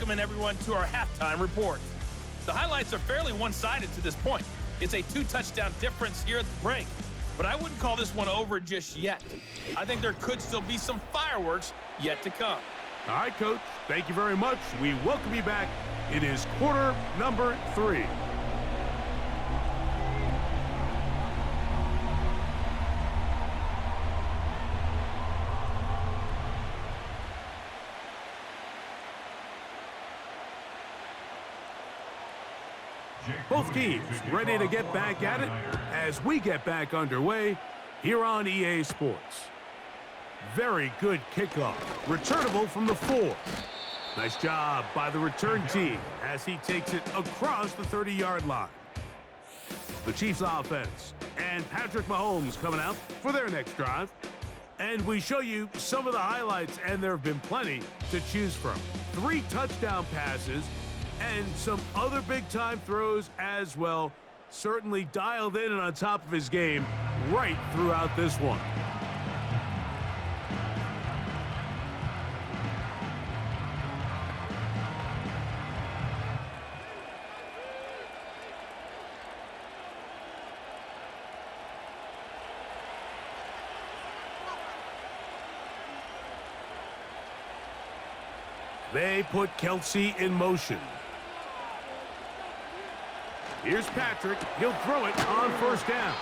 welcoming everyone to our halftime report. The highlights are fairly one-sided to this point. It's a 2-touchdown difference here at the break, but I wouldn't call this one over just yet. I think there could still be some fireworks yet to come. All right, Coach, thank you very much. We welcome you back. It is quarter number 3. Both teams ready to get back at it as we get back underway here on EA Sports. Very good kickoff, returnable from the 4. Nice job by the return team as he takes it across the 30-yard line. The Chiefs offense and Patrick Mahomes coming out for their next drive. And we show you some of the highlights, and there have been plenty to choose from. 3 touchdown passes and some other big-time throws as well. Certainly dialed in and on top of his game right throughout this one. They put Kelsey in motion. Here's Patrick. He'll throw it on first down.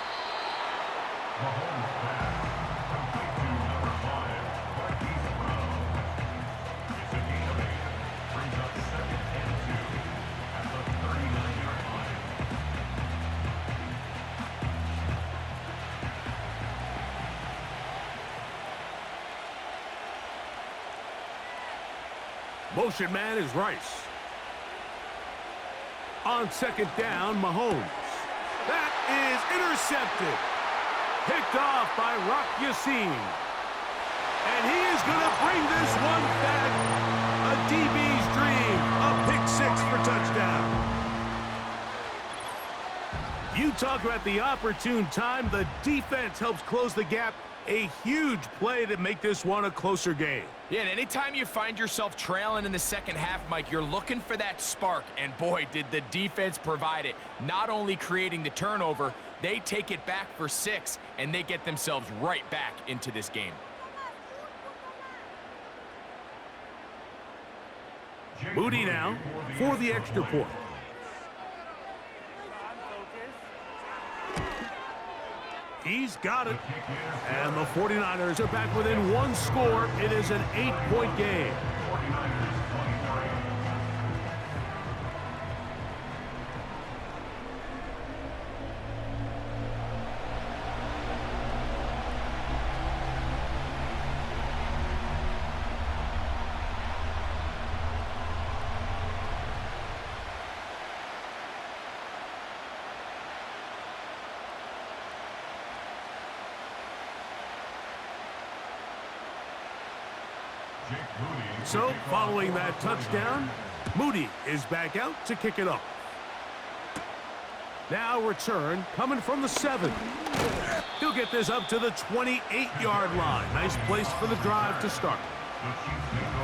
Motion man is Rice. On second down, Mahomes. That is intercepted. Picked off by Rock Yassin. And he is going to bring this one back. A DB's dream. A pick 6 for touchdown. You talk about the opportune time. The defense helps close the gap. A huge play to make this one a closer game. Yeah, and anytime you find yourself trailing in the second half, Mike, you're looking for that spark. And boy, did the defense provide it. Not only creating the turnover, they take it back for 6, and they get themselves right back into this game. Moody now for the extra point. He's got it. And the 49ers are back within 1 score. It is an 8-point game. So, following that touchdown, Moody is back out to kick it off. Now return coming from the 7. He'll get this up to the 28-yard line. Nice place for the drive to start.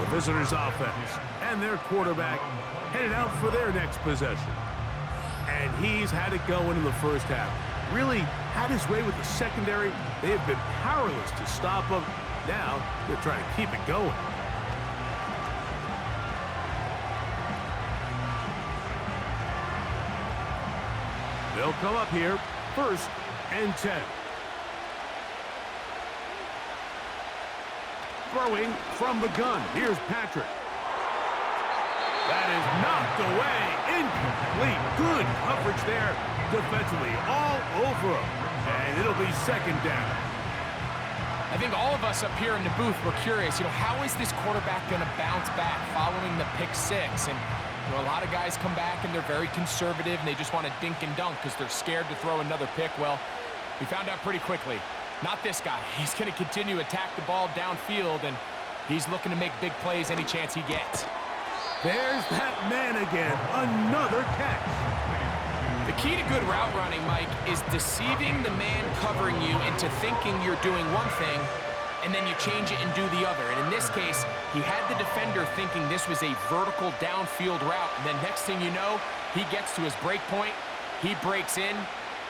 The visitors' offense and their quarterback headed out for their next possession. And he's had it going in the first half. Really had his way with the secondary. They have been powerless to stop him. Now they're trying to keep it going. They'll come up here, 1st and 10. Throwing from the gun. Here's Patrick. That is knocked away. Incomplete. Good coverage there defensively. All over him. And it'll be 2nd down. I think all of us up here in the booth were curious, how is this quarterback going to bounce back following the pick 6? And a lot of guys come back and they're very conservative and they just want to dink and dunk because they're scared to throw another pick. Well, we found out pretty quickly. Not this guy. He's going to continue to attack the ball downfield, and he's looking to make big plays any chance he gets. There's that man again. Another catch. The key to good route running, Mike, is deceiving the man covering you into thinking you're doing one thing and then you change it and do the other. And in this case, he had the defender thinking this was a vertical downfield route, and then next thing you know, he gets to his break point, he breaks in,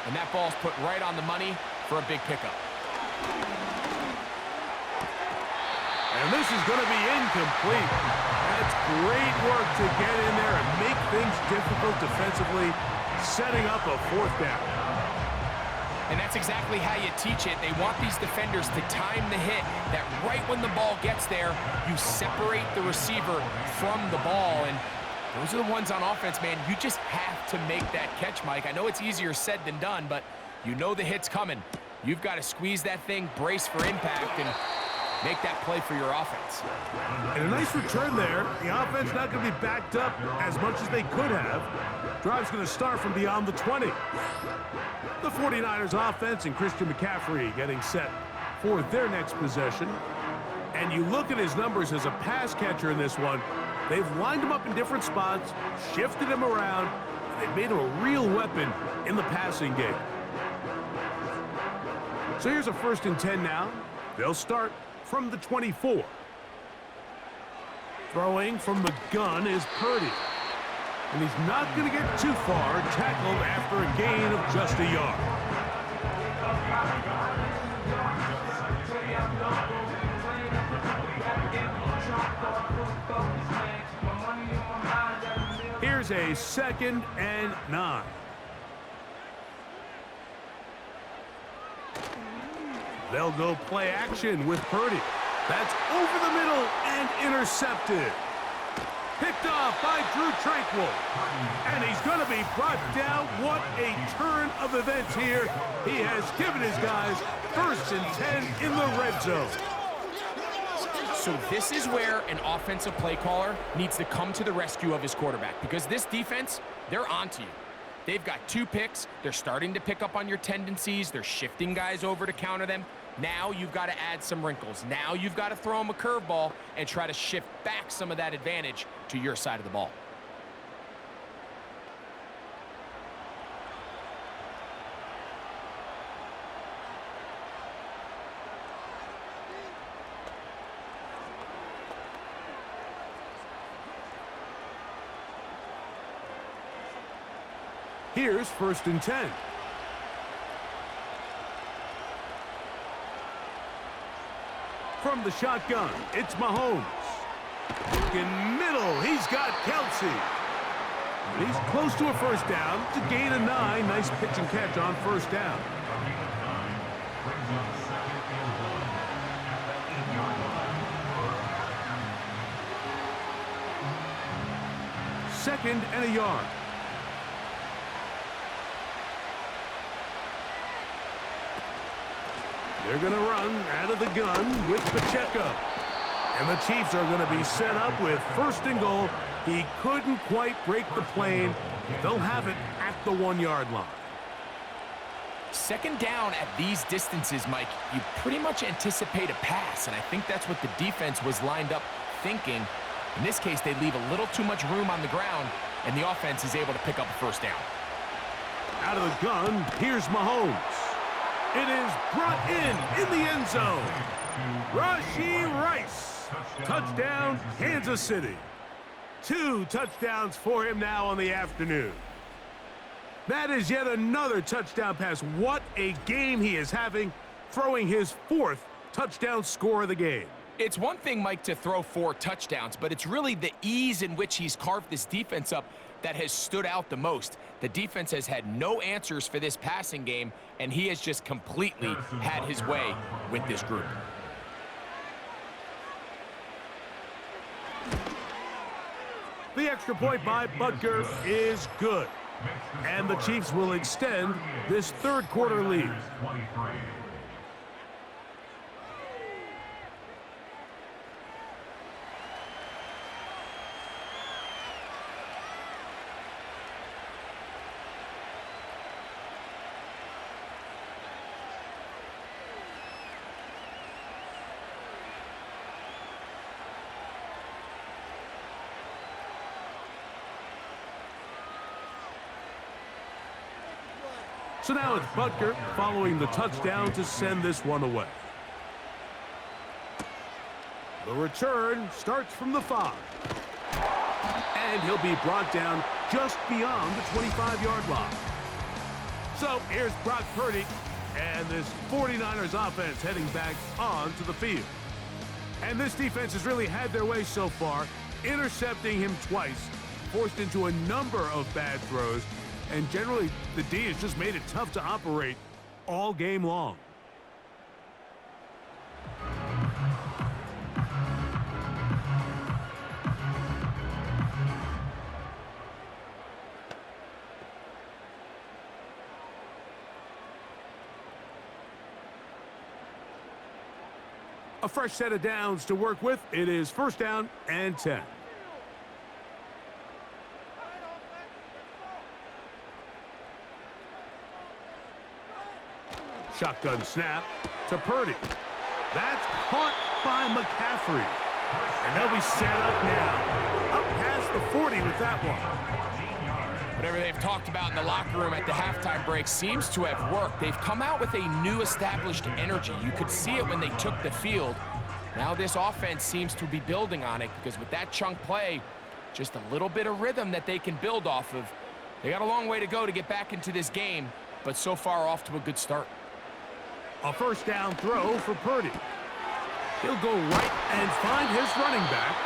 and that ball's put right on the money for a big pickup. And this is going to be incomplete. That's great work to get in there and make things difficult defensively, setting up a fourth down. And that's exactly how you teach it. They want these defenders to time the hit, that right when the ball gets there, you separate the receiver from the ball. And those are the ones on offense, man. You just have to make that catch, Mike. I know it's easier said than done, but you know the hit's coming. You've got to squeeze that thing, brace for impact, and make that play for your offense. And a nice return there. The offense not going to be backed up as much as they could have. Drive's going to start from beyond the 20. The 49ers offense and Christian McCaffrey getting set for their next possession. And you look at his numbers as a pass catcher in this one. They've lined him up in different spots, shifted him around, and they've made him a real weapon in the passing game. So here's a 1st and 10 now. They'll start from the 24. Throwing from the gun is Purdy. And he's not going to get too far, tackled after a gain of just a yard. Here's a 2nd and 9. They'll go play action with Purdy. That's over the middle and intercepted. Picked off by Drew Tranquill. And he's going to be brought down. What a turn of events here. He has given his guys 1st and 10 in the red zone. So this is where an offensive play caller needs to come to the rescue of his quarterback, because this defense, they're onto you. They've got 2 picks. They're starting to pick up on your tendencies. They're shifting guys over to counter them. Now you've got to add some wrinkles. Now you've got to throw them a curveball and try to shift back some of that advantage to your side of the ball. Here's 1st and 10. From the shotgun, it's Mahomes. In middle, he's got Kelsey. He's close to a 1st down to gain a 9. Nice pitch and catch on 1st down. Second and a yard. They're going to run out of the gun with Pacheco. And the Chiefs are going to be set up with 1st and goal. He couldn't quite break the plane. They'll have it at the 1-yard line. 2nd down at these distances, Mike, you pretty much anticipate a pass, and I think that's what the defense was lined up thinking. In this case, they leave a little too much room on the ground, and the offense is able to pick up a 1st down. Out of the gun, here's Mahomes. It is brought in the end zone. Rashee Rice. Touchdown, Kansas City. 2 touchdowns for him now on the afternoon. That is yet another touchdown pass. What a game he is having, throwing his 4th touchdown score of the game. It's one thing, Mike, to throw 4 touchdowns, but it's really the ease in which he's carved this defense up that has stood out the most. The defense has had no answers for this passing game, and he has just completely had his way with this group. The extra point by Butker is good. And the Chiefs will extend this 3rd quarter lead. So now it's Butker following the touchdown to send this one away. The return starts from the 5. And he'll be brought down just beyond the 25-yard line. So here's Brock Purdy and this 49ers offense heading back onto the field. And this defense has really had their way so far, intercepting him twice, forced into a number of bad throws, and generally the D has just made it tough to operate all game long. A fresh set of downs to work with. It is 1st down and 10. Shotgun snap to Purdy. That's caught by McCaffrey. And they'll be set up now. Up past the 40 with that one. Whatever they've talked about in the locker room at the halftime break seems to have worked. They've come out with a new established energy. You could see it when they took the field. Now this offense seems to be building on it because with that chunk play, just a little bit of rhythm that they can build off of. They got a long way to go to get back into this game, but so far off to a good start. A 1st down throw for Purdy. He'll go right and find his running back.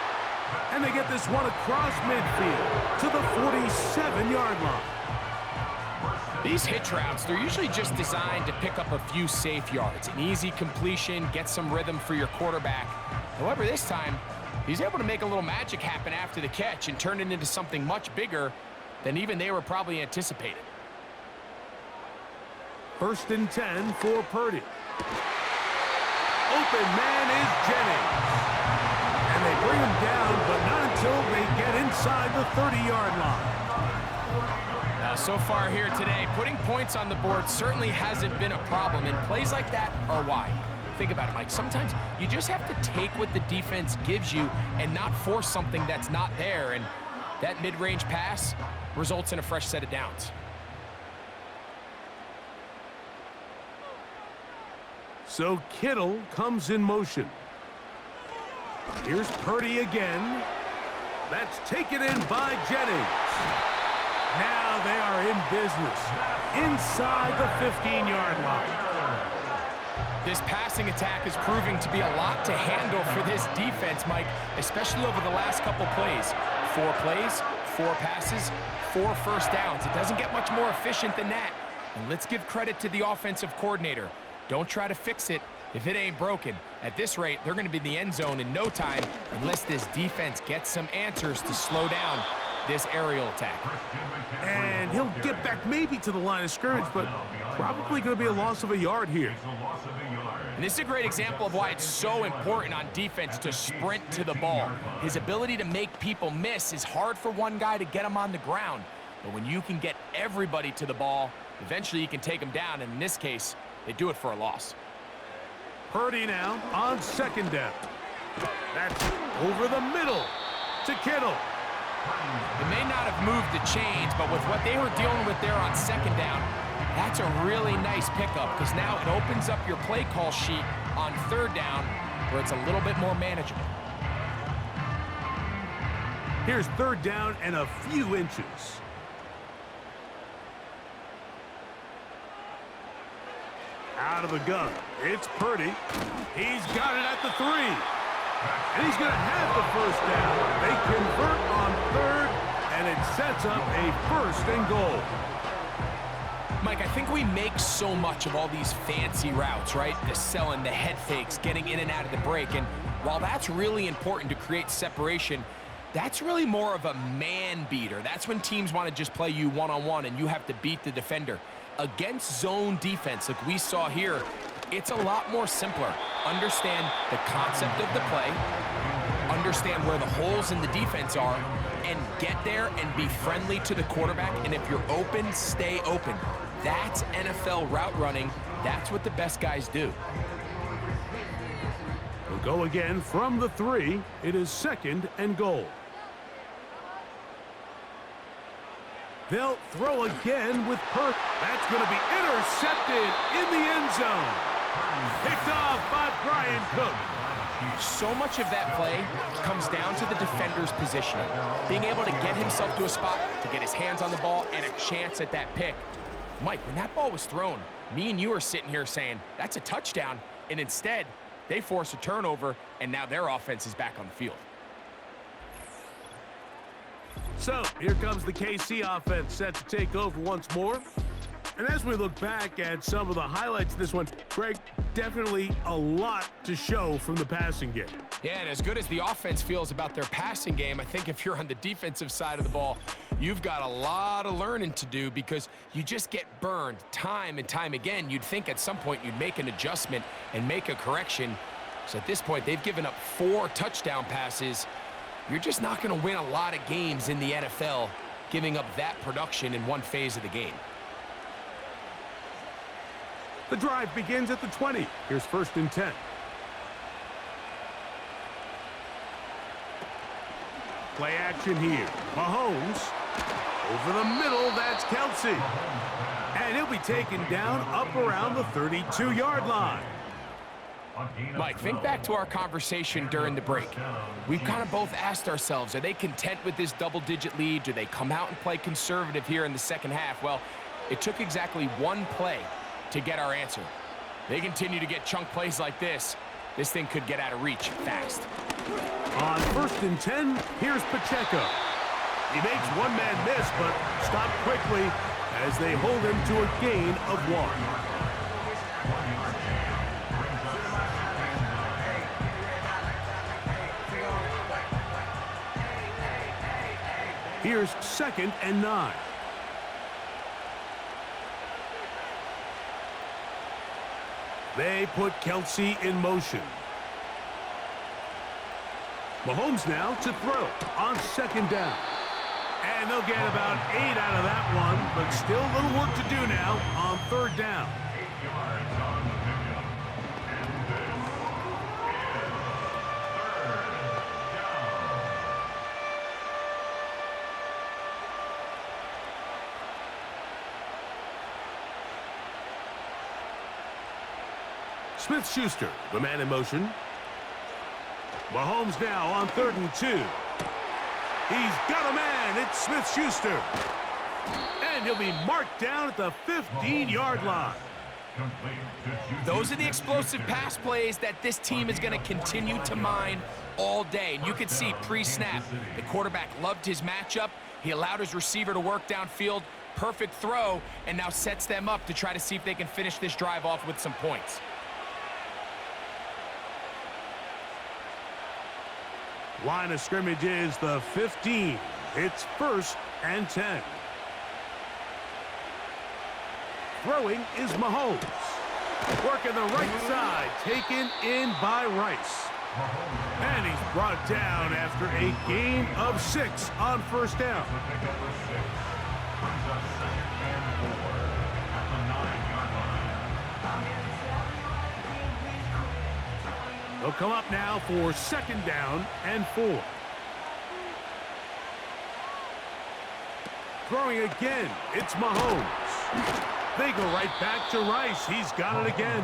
And they get this one across midfield to the 47-yard line. These hitch routes, they're usually just designed to pick up a few safe yards. An easy completion, get some rhythm for your quarterback. However, this time, he's able to make a little magic happen after the catch and turn it into something much bigger than even they were probably anticipating. 1st and 10 for Purdy. Open man is Jennings. And they bring him down, but not until they get inside the 30-yard line. Now, so far here today, putting points on the board certainly hasn't been a problem, and plays like that are why. Think about it, Mike. Sometimes you just have to take what the defense gives you and not force something that's not there, and that mid-range pass results in a fresh set of downs. So Kittle comes in motion. Here's Purdy again. That's taken in by Jennings. Now they are in business inside the 15-yard line. This passing attack is proving to be a lot to handle for this defense, Mike, especially over the last couple plays. 4 plays, 4 passes, 4 first downs. It doesn't get much more efficient than that. And let's give credit to the offensive coordinator. Don't try to fix it if it ain't broken. At this rate, they're going to be in the end zone in no time unless this defense gets some answers to slow down this aerial attack. And he'll get back maybe to the line of scrimmage, but probably going to be a loss of a yard here. And this is a great example of why it's so important on defense to sprint to the ball. His ability to make people miss is hard for one guy to get him on the ground. But when you can get everybody to the ball, eventually you can take them down, and in this case, they do it for a loss. Purdy now on 2nd down. That's over the middle to Kittle. They may not have moved the chains, but with what they were dealing with there on 2nd down, that's a really nice pickup because now it opens up your play call sheet on 3rd down where it's a little bit more manageable. Here's 3rd down and a few inches. Out of the gun, it's Purdy. He's got it at the 3. And he's going to have the 1st down. They convert on 3rd, and it sets up a 1st and goal. Mike, I think we make so much of all these fancy routes, right? The selling, the head fakes, getting in and out of the break. And while that's really important to create separation, that's really more of a man beater. That's when teams want to just play you one-on-one and you have to beat the defender. Against zone defense, like we saw here, it's a lot more simpler. Understand the concept of the play, understand where the holes in the defense are, and get there and be friendly to the quarterback. And if you're open, stay open. That's NFL route running. That's what the best guys do. We'll go again from the 3. It is 2nd and goal. They'll throw again with Perk. That's going to be intercepted in the end zone. Picked off by Brian Cook. So much of that play comes down to the defender's positioning, being able to get himself to a spot, to get his hands on the ball, and a chance at that pick. Mike, when that ball was thrown, me and you are sitting here saying, that's a touchdown, and instead, they force a turnover, and now their offense is back on the field. So, here comes the KC offense set to take over once more. And as we look back at some of the highlights of this one, Greg, definitely a lot to show from the passing game. Yeah, and as good as the offense feels about their passing game, I think if you're on the defensive side of the ball, you've got a lot of learning to do because you just get burned time and time again. You'd think at some point you'd make an adjustment and make a correction. So at this point, they've given up 4 touchdown passes. You're just not going to win a lot of games in the NFL giving up that production in one phase of the game. The drive begins at the 20. Here's 1st and 10. Play action here. Mahomes. Over the middle, that's Kelsey. And he'll be taken down up around the 32-yard line. Mike, think back to our conversation during the break. We've kind of both asked ourselves, are they content with this double-digit lead? Do they come out and play conservative here in the second half? Well, it took exactly one play to get our answer. They continue to get chunk plays like this. This thing could get out of reach fast. On 1st and 10, here's Pacheco. He makes one man miss, but stopped quickly as they hold him to a gain of 1. Here's 2nd and 9. They put Kelsey in motion. Mahomes now to throw on 2nd down. And they'll get about 8 out of that one, but still a little work to do now on 3rd down. Smith-Schuster, the man in motion. Mahomes now on 3rd and 2. He's got a man. It's Smith-Schuster. And he'll be marked down at the 15-yard line. Those are the explosive pass plays that this team is going to continue to mine all day. And you can see pre-snap, the quarterback loved his matchup. He allowed his receiver to work downfield. Perfect throw, and now sets them up to try to see if they can finish this drive off with some points. Line of scrimmage is the 15. It's 1st and 10. Throwing is Mahomes. Working the right side, taken in by Rice. And he's brought down after a gain of 6 on 1st down. They'll come up now for 2nd down and 4. Throwing again, it's Mahomes. They go right back to Rice. He's got it again.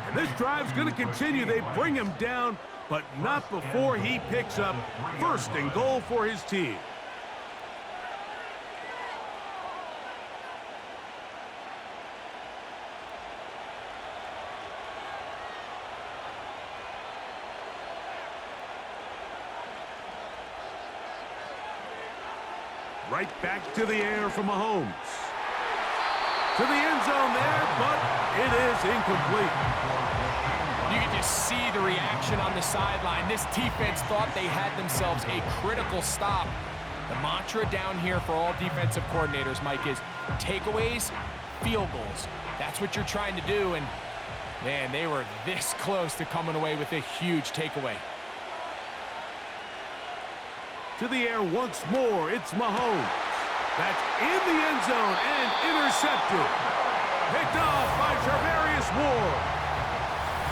And this drive's going to continue. They bring him down, but not before he picks up 1st and goal for his team. Right back to the air for Mahomes. To the end zone there, but it is incomplete. You can just see the reaction on the sideline. This defense thought they had themselves a critical stop. The mantra down here for all defensive coordinators, Mike, is takeaways, field goals. That's what you're trying to do, and man, they were this close to coming away with a huge takeaway. To the air once more, it's Mahomes. That's in the end zone and intercepted. Picked off by Charvarius Ward.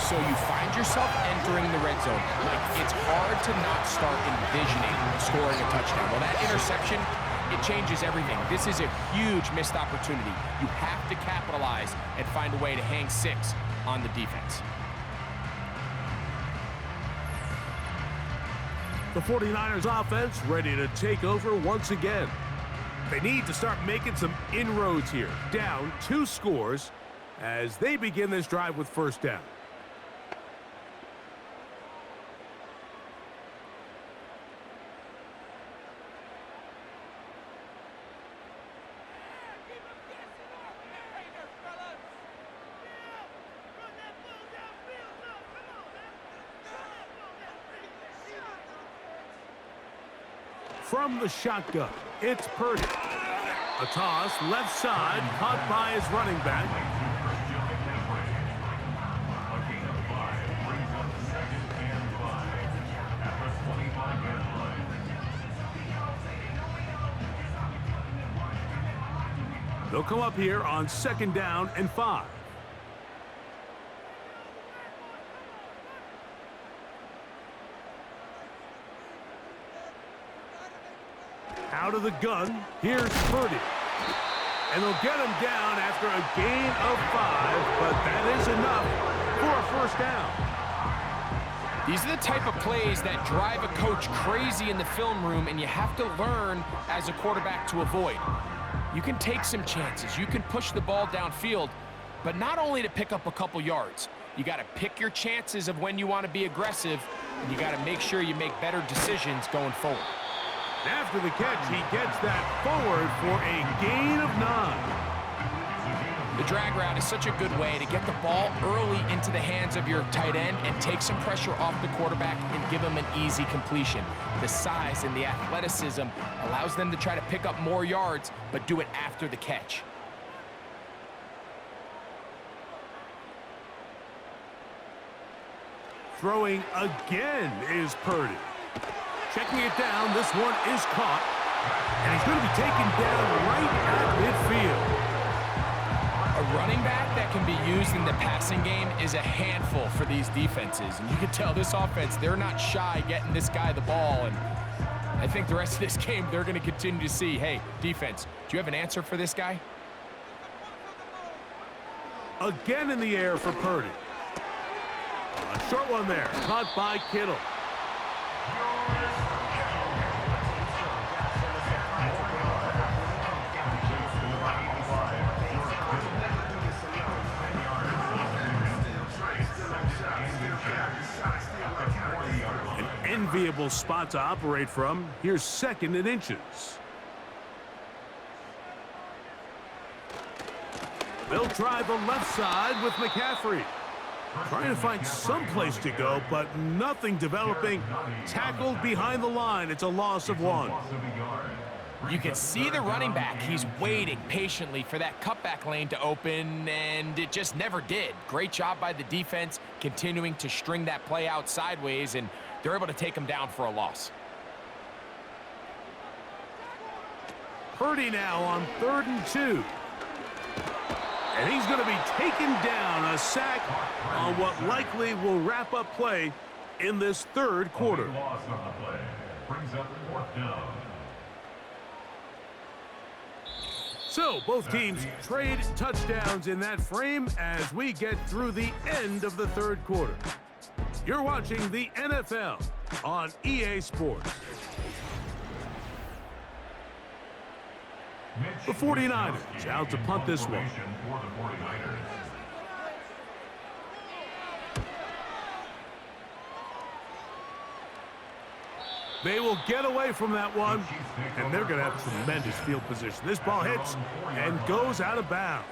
So you find yourself entering the red zone. Like, it's hard to not start envisioning scoring a touchdown. Well, that interception, it changes everything. This is a huge missed opportunity. You have to capitalize and find a way to hang 6 on the defense. The 49ers offense ready to take over once again. They need to start making some inroads here. Down 2 scores as they begin this drive with first down. From the shotgun, it's Purdy. A toss, left side, caught by his running back. They'll come up here on 2nd down and 5. Out of the gun, here's Purdy. And they'll get him down after a gain of 5, but that is enough for a first down. These are the type of plays that drive a coach crazy in the film room, and you have to learn as a quarterback to avoid. You can take some chances. You can push the ball downfield, but not only to pick up a couple yards. You got to pick your chances of when you want to be aggressive, and you got to make sure you make better decisions going forward. After the catch, he gets that forward for a gain of 9. The drag route is such a good way to get the ball early into the hands of your tight end and take some pressure off the quarterback and give him an easy completion. The size and the athleticism allows them to try to pick up more yards, but do it after the catch. Throwing again is Purdy. Checking it down, this one is caught. And he's going to be taken down right at midfield. A running back that can be used in the passing game is a handful for these defenses. And you can tell this offense, they're not shy getting this guy the ball. And I think the rest of this game, they're going to continue to see, hey, defense, do you have an answer for this guy? Again in the air for Purdy. A short one there, caught by Kittle. An enviable spot to operate from. Here's 2nd and inches. They'll try the left side with McCaffrey. Trying to find some place to go, but nothing developing. Tackled behind the line. It's a loss of 1. You can see the running back. He's waiting patiently for that cutback lane to open, and it just never did. Great job by the defense continuing to string that play out sideways, and they're able to take him down for a loss. Purdy now on 3rd and 2. And he's going to be taken down, a sack on what likely will wrap up play in this 3rd quarter. So both teams trade touchdowns in that frame as we get through the end of the 3rd quarter. You're watching the NFL on EA Sports. The 49ers out to punt this one. They will get away from that one, and they're going to have tremendous field position. This ball hits and goes out of bounds.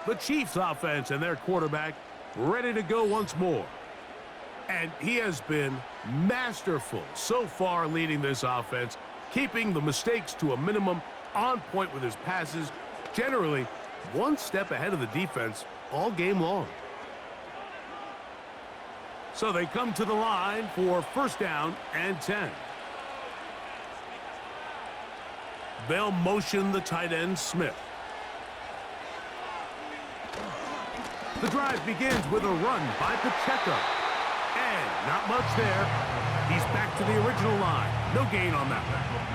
The Chiefs offense and their quarterback ready to go once more. And he has been masterful so far leading this offense, keeping the mistakes to a minimum, on point with his passes, generally one step ahead of the defense all game long. So they come to the line for 1st down and 10. They'll motion the tight end Smith. The drive begins with a run by Pacheco. And not much there. He's back to the original line. No gain on that one.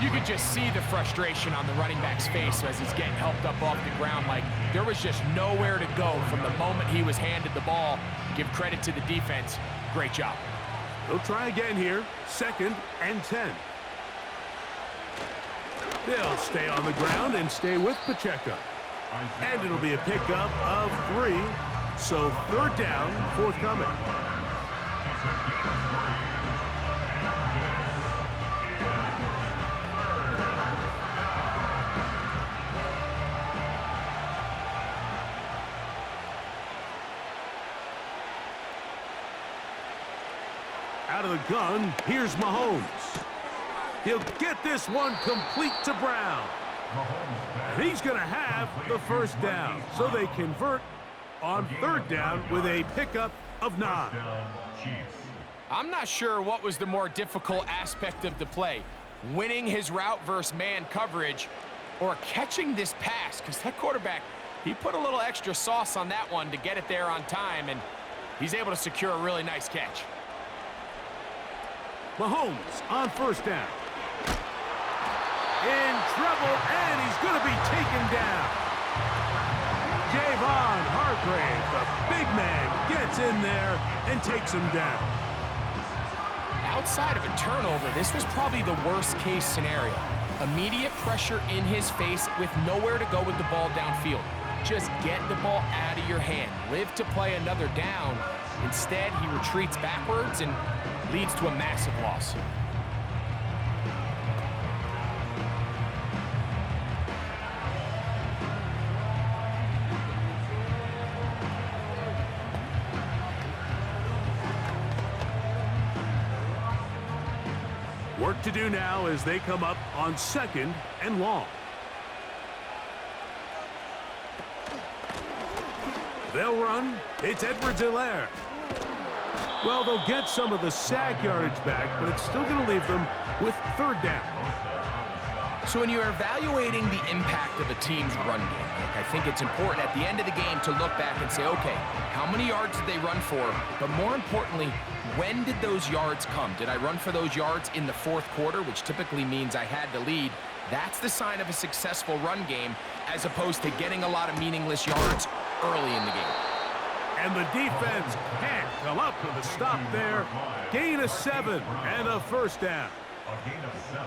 You could just see the frustration on the running back's face as he's getting helped up off the ground. Like, there was just nowhere to go from the moment he was handed the ball. Give credit to the defense. Great job. They'll try again here. 2nd and 10. They'll stay on the ground and stay with Pacheco. And it'll be a pickup of 3. So 3rd down forthcoming. Out of the gun, here's Mahomes. He'll get this one complete to Brown. And he's going to have the 1st down. So they convert on 3rd down with a pickup of 9. I'm not sure what was the more difficult aspect of the play, winning his route versus man coverage or catching this pass, because that quarterback, he put a little extra sauce on that one to get it there on time, and he's able to secure a really nice catch. Mahomes on 1st down. In trouble, and he's going to be taken down. Javon Hargrave, the big man, gets in there and takes him down. Outside of a turnover, this was probably the worst-case scenario. Immediate pressure in his face with nowhere to go with the ball downfield. Just get the ball out of your hand. Live to play another down. Instead, he retreats backwards and leads to a massive loss. Work to do now as they come up on 2nd and long. They'll run. It's Edwards-Helaire. Well, they'll get some of the sack yardage back, but it's still going to leave them with 3rd down. So when you're evaluating the impact of a team's run game, I think it's important at the end of the game to look back and say, okay, how many yards did they run for? But more importantly, when did those yards come? Did I run for those yards in the 4th quarter, which typically means I had the lead? That's the sign of a successful run game, as opposed to getting a lot of meaningless yards early in the game. And the defense can't come up with a stop there. Gain of 7 and a 1st down. A gain of 7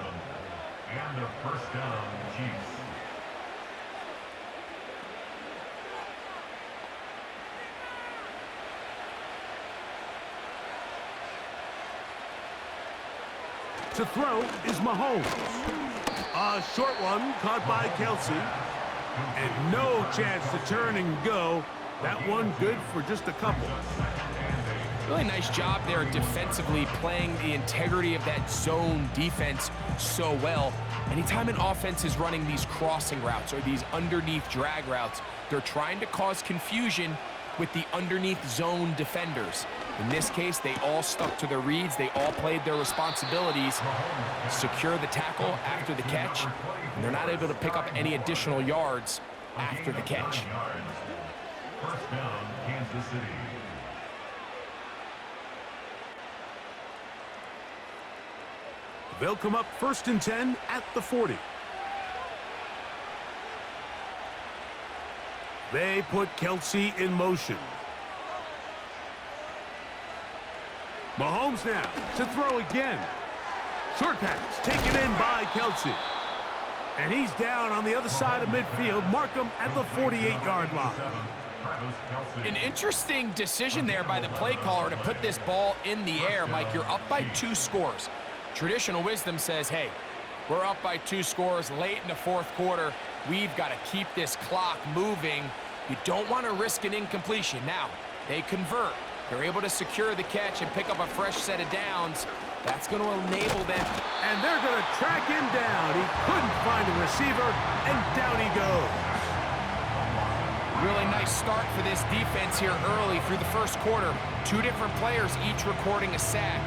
and a 1st down, Chiefs. To throw is Mahomes. A short one caught by Kelsey. And no chance to turn and go. That one good for just a couple. Really nice job there defensively, playing the integrity of that zone defense so well. Anytime an offense is running these crossing routes or these underneath drag routes, they're trying to cause confusion with the underneath zone defenders. In this case, they all stuck to their reads. They all played their responsibilities, secure the tackle after the catch, and they're not able to pick up any additional yards after the catch. 1st down, Kansas City. They'll come up 1st and 10 at the 40. They put Kelsey in motion. Mahomes now to throw again. Short pass taken in by Kelsey. And he's down on the other side of midfield. Mark him at the 48-yard line. An interesting decision there by the play caller to put this ball in the air. Mike, you're up by 2 scores. Traditional wisdom says, hey, we're up by 2 scores late in the 4th quarter. We've got to keep this clock moving. You don't want to risk an incompletion. Now, they convert. They're able to secure the catch and pick up a fresh set of downs. That's going to enable them. And they're going to track him down. He couldn't find a receiver, and down he goes. Really nice start for this defense here early through the 1st quarter. 2 different players each recording a sack.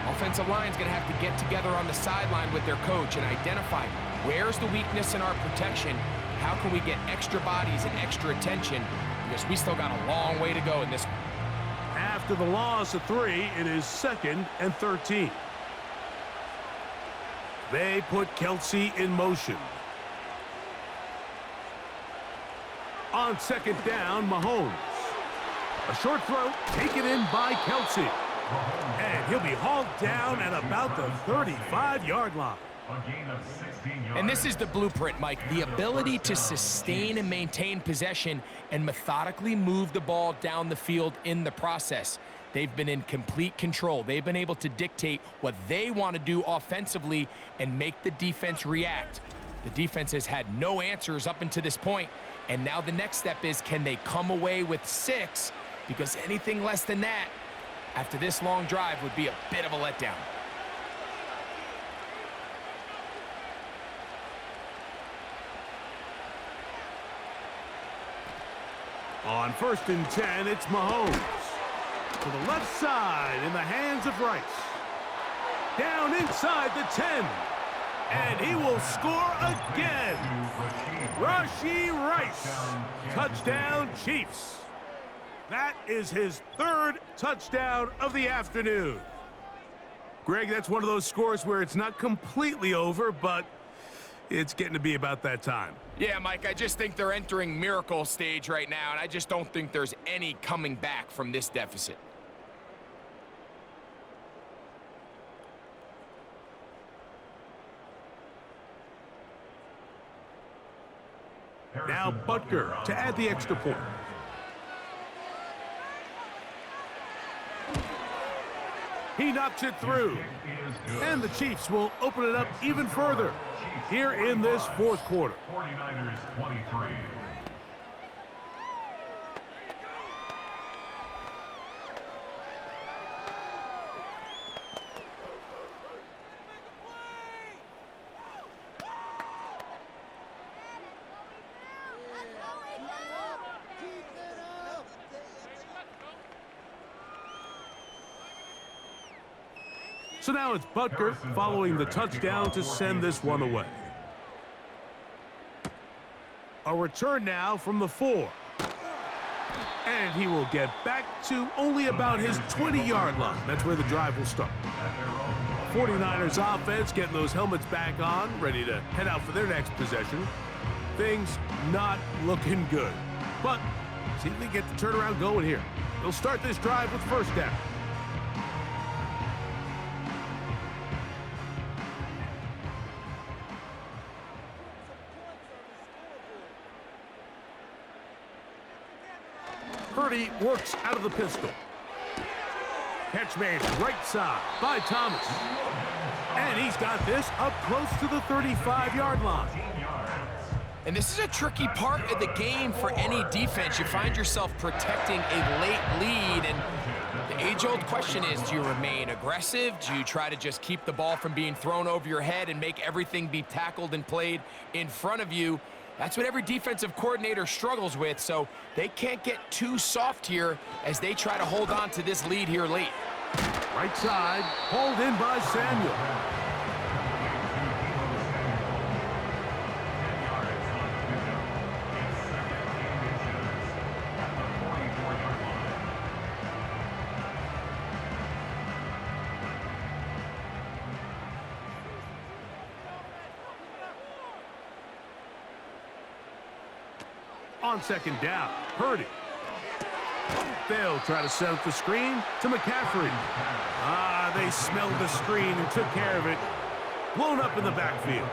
Offensive line's going to have to get together on the sideline with their coach and identify where's the weakness in our protection. How can we get extra bodies and extra attention? Because we still got a long way to go in this one. After the loss of 3, it is 2nd and 13. They put Kelsey in motion. On 2nd down, Mahomes. A short throw taken in by Kelsey. And he'll be hauled down at about the 35-yard line. A gain of 16 yards. And this is the blueprint, Mike. The ability to sustain and maintain possession and methodically move the ball down the field in the process. They've been in complete control. They've been able to dictate what they want to do offensively and make the defense react. The defense has had no answers up until this point, and now the next step is, can they come away with 6? Because anything less than that, after this long drive, would be a bit of a letdown. On 1st and 10, it's Mahomes. To the left side in the hands of Rice. Down inside the 10. And he will score again. Rashee Rice. Touchdown, Chiefs. That is his 3rd touchdown of the afternoon. Greg, that's one of those scores where it's not completely over, but it's getting to be about that time. Yeah, Mike, I just think they're entering miracle stage right now, and I just don't think there's any coming back from this deficit. Now Butker to add the extra point. He knocks it through. And the Chiefs will open it up even further here in this 4th quarter. 49ers 23. So now it's Butker following the touchdown to send this one away. A return now from the 4. And he will get back to only about his 20-yard line. That's where the drive will start. 49ers offense getting those helmets back on, ready to head out for their next possession. Things not looking good. But see if they get the turnaround going here. They'll start this drive with 1st down. Purdy works out of the pistol. Catch made right side by Thomas. And he's got this up close to the 35-yard line. And this is a tricky part of the game for any defense. You find yourself protecting a late lead, and the age-old question is, do you remain aggressive? Do you try to just keep the ball from being thrown over your head and make everything be tackled and played in front of you? That's what every defensive coordinator struggles with, so they can't get too soft here as they try to hold on to this lead here late. Right side, hauled in by Samuel. On 2nd down, Purdy. They'll try to set up the screen to McCaffrey. They smelled the screen and took care of it. Blown up in the backfield.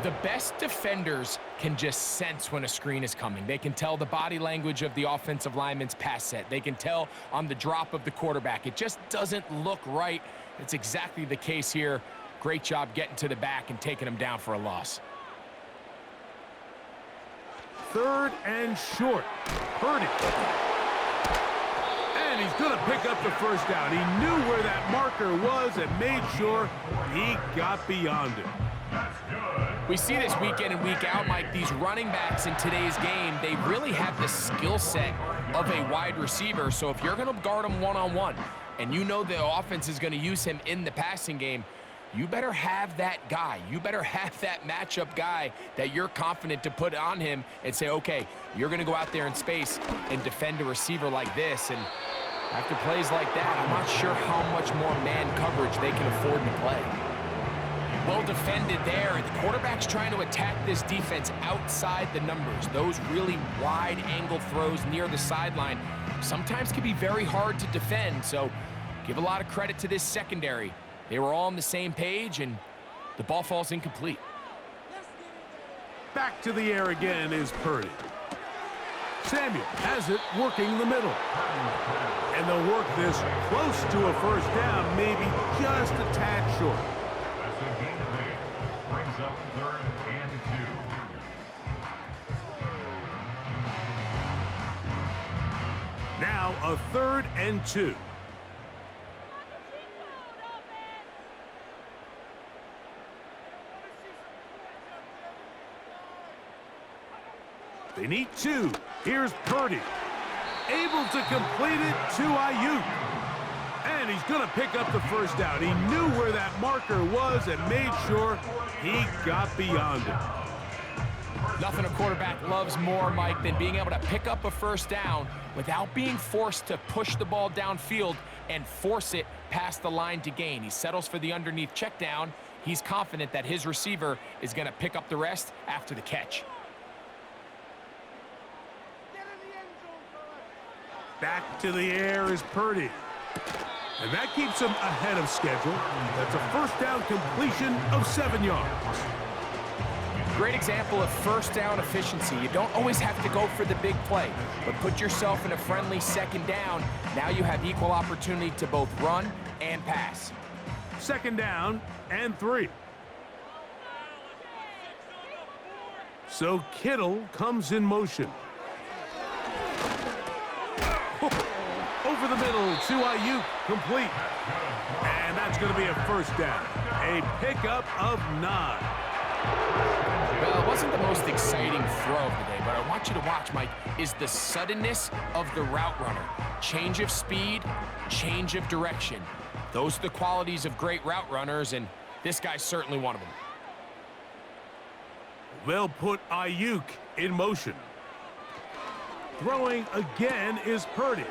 The best defenders can just sense when a screen is coming. They can tell the body language of the offensive lineman's pass set. They can tell on the drop of the quarterback. It just doesn't look right. It's exactly the case here. Great job getting to the back and taking him down for a loss. 3rd and short. Purdy. And he's going to pick up the 1st down. He knew where that marker was and made sure he got beyond it. We see this week in and week out, Mike. These running backs in today's game, they really have the skill set of a wide receiver. So if you're going to guard him one-on-one and you know the offense is going to use him in the passing game, you better have that guy. You better have that matchup guy that you're confident to put on him and say, okay, you're going to go out there in space and defend a receiver like this. And after plays like that, I'm not sure how much more man coverage they can afford to play. Well defended there. The quarterback's trying to attack this defense outside the numbers. Those really wide angle throws near the sideline sometimes can be very hard to defend. So give a lot of credit to this secondary. They were all on the same page, and the ball falls incomplete. Back to the air again is Purdy. Samuel has it working the middle. And they'll work this close to a first down, maybe just a tad short. That's a gain of 8. Brings up 3rd and 2. Now a 3rd and 2. They need 2. Here's Purdy. Able to complete it to Ayuk. And he's going to pick up the first down. He knew where that marker was and made sure he got beyond it. Nothing a quarterback loves more, Mike, than being able to pick up a first down without being forced to push the ball downfield and force it past the line to gain. He settles for the underneath check down. He's confident that his receiver is going to pick up the rest after the catch. Back to the air is Purdy. And that keeps him ahead of schedule. That's a first down completion of 7 yards. Great example of first down efficiency. You don't always have to go for the big play, but put yourself in a friendly second down. Now you have equal opportunity to both run and pass. 2nd down and 3. So Kittle comes in motion. Over the middle to Ayuk, complete. And that's going to be a first down. A pickup of 9. Well, it wasn't the most exciting throw of the day, but I want you to watch, Mike, is the suddenness of the route runner. Change of speed, change of direction. Those are the qualities of great route runners, and this guy's certainly one of them. They'll put Ayuk in motion. Throwing again is Purdy.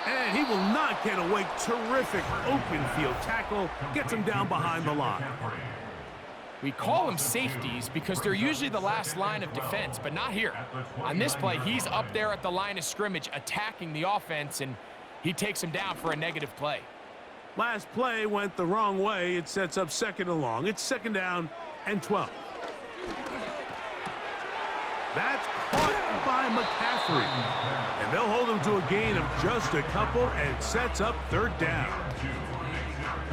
And he will not get away. Terrific open field tackle. Gets him down behind the line. We call them safeties because they're usually the last line of defense, but not here. On this play, he's up there at the line of scrimmage attacking the offense, and he takes him down for a negative play. Last play went the wrong way. It sets up 2nd and long. It's 2nd down and 12. That's caught by McCaffrey. And they'll hold him to a gain of just a couple and sets up 3rd down.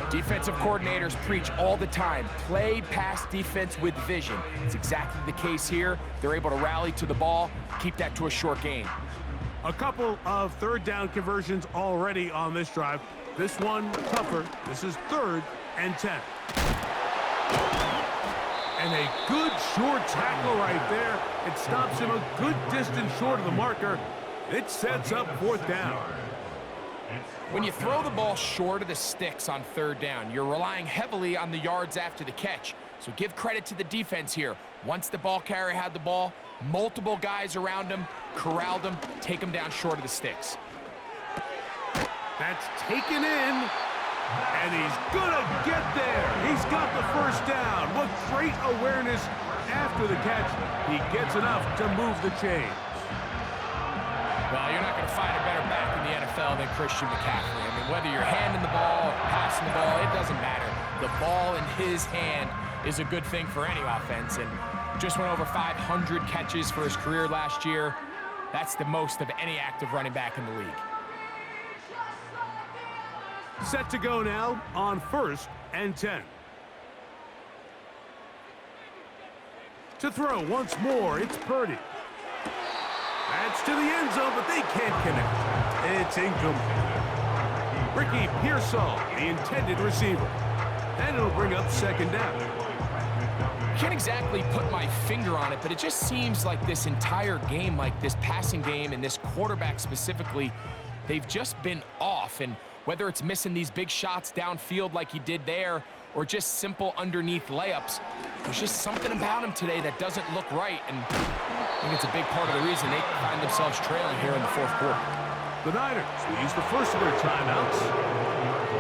Defensive coordinators preach all the time, play pass defense with vision. It's exactly the case here. They're able to rally to the ball, keep that to a short gain. A couple of 3rd down conversions already on this drive. This one tougher. This is 3rd and 10. And a good short tackle right there. It stops him a good distance short of the marker. It sets up 4th down. When you throw the ball short of the sticks on 3rd down, you're relying heavily on the yards after the catch. So give credit to the defense here. Once the ball carrier had the ball, multiple guys around him, corralled him, take him down short of the sticks. That's taken in, and he's gonna get there. He's got the first down. What great awareness after the catch. He gets enough to move the chains. Well, you're not going to find a better back in the NFL than Christian McCaffrey. I mean, whether you're handing the ball, passing the ball, it doesn't matter. The ball in his hand is a good thing for any offense, and just went over 500 catches for his career last year. That's the most of any active running back in the league. Set to go now on 1st and 10. To throw once more, it's Purdy. That's to the end zone, but they can't connect. It's incomplete. Ricky Pearsall, the intended receiver. And it'll bring up 2nd down. I can't exactly put my finger on it, but it just seems like this entire game, like this passing game and this quarterback specifically, they've just been off. And whether it's missing these big shots downfield like he did there, or just simple underneath layups, there's just something about him today that doesn't look right, and I think it's a big part of the reason they find themselves trailing here in the 4th quarter. The Niners will use the first of their timeouts.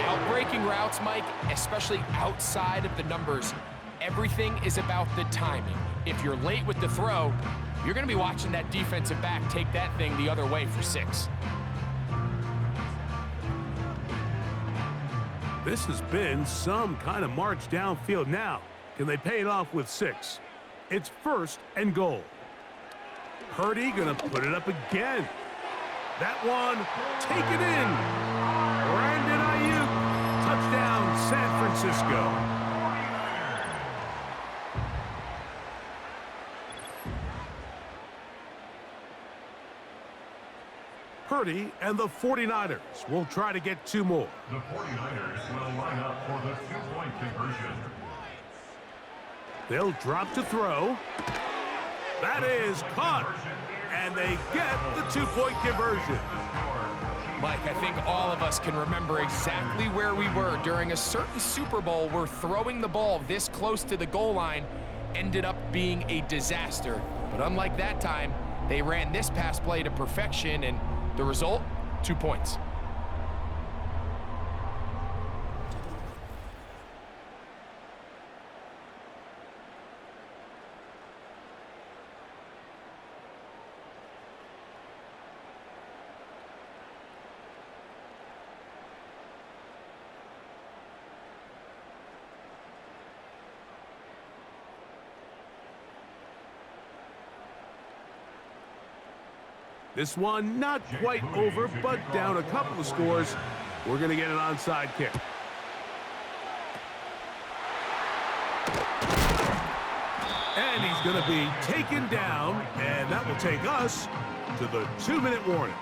Outbreaking routes, Mike, especially outside of the numbers, everything is about the timing. If you're late with the throw, you're going to be watching that defensive back take that thing the other way for 6. This has been some kind of march downfield now. Can they pay it off with 6? It's 1st and goal. Purdy gonna put it up again. That one, taken in. Brandon Ayuk, touchdown San Francisco. Purdy and the 49ers will try to get 2 more. The 49ers will line up for the 2-point conversion. They'll drop to throw. That is caught. And they get the 2-point conversion. Mike, I think all of us can remember exactly where we were during a certain Super Bowl where throwing the ball this close to the goal line ended up being a disaster. But unlike that time, they ran this pass play to perfection, and the result, 2 points. This one not quite over, but down a couple of scores. We're going to get an onside kick. And he's going to be taken down, and that will take us to the 2-minute warning.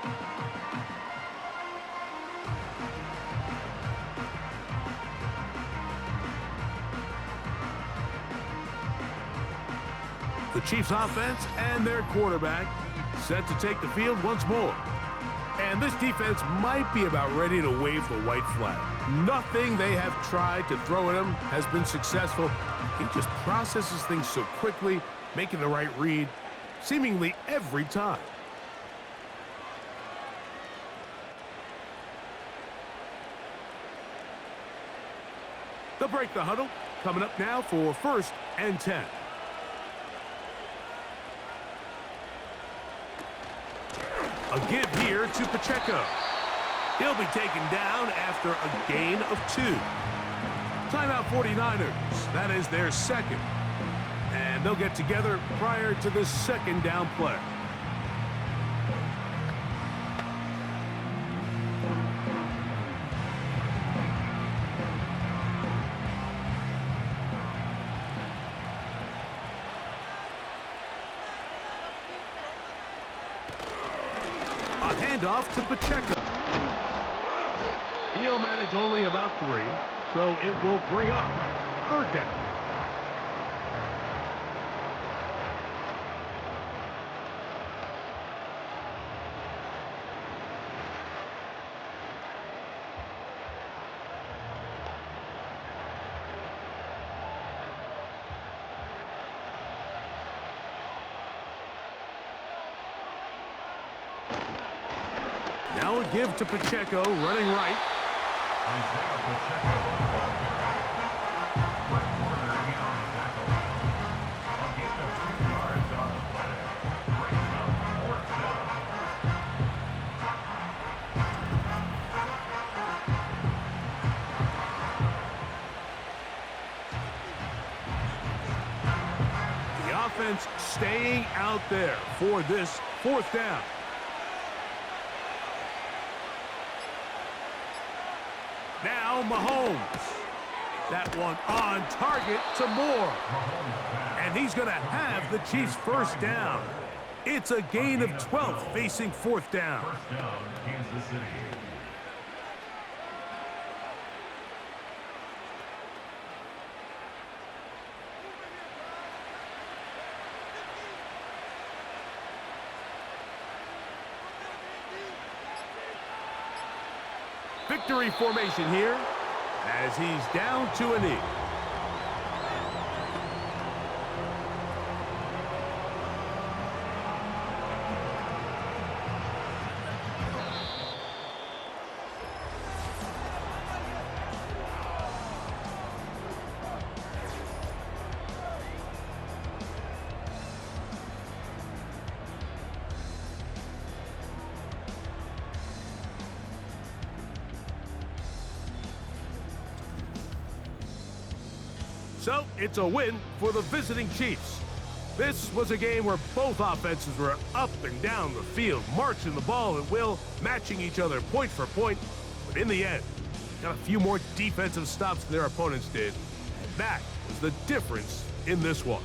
The Chiefs offense and their quarterback set to take the field once more. And this defense might be about ready to wave the white flag. Nothing they have tried to throw at him has been successful. He just processes things so quickly, making the right read, seemingly every time. They'll break the huddle. Coming up now for 1st and 10. A give here to Pacheco. He'll be taken down after a gain of 2. Timeout 49ers. That is their 2nd. And they'll get together prior to the 2nd down play. Off to Pacheco. He'll manage only about 3, so it will bring up 3rd down. Now a give to Pacheco, running right. Isaiah Pacheco. Quick corner in on the tackle. A gain of 2 yards on the play. Brings up 4th down. The offense staying out there for this 4th down. Now Mahomes. That one on target to Moore. And he's going to have the Chiefs' 1st down. It's a gain of 12 facing 4th down. 1st down, Kansas City. Victory formation here as he's down to a knee. So it's a win for the visiting Chiefs. This was a game where both offenses were up and down the field, marching the ball at will, matching each other point for point. But in the end, got a few more defensive stops than their opponents did. And that was the difference in this one.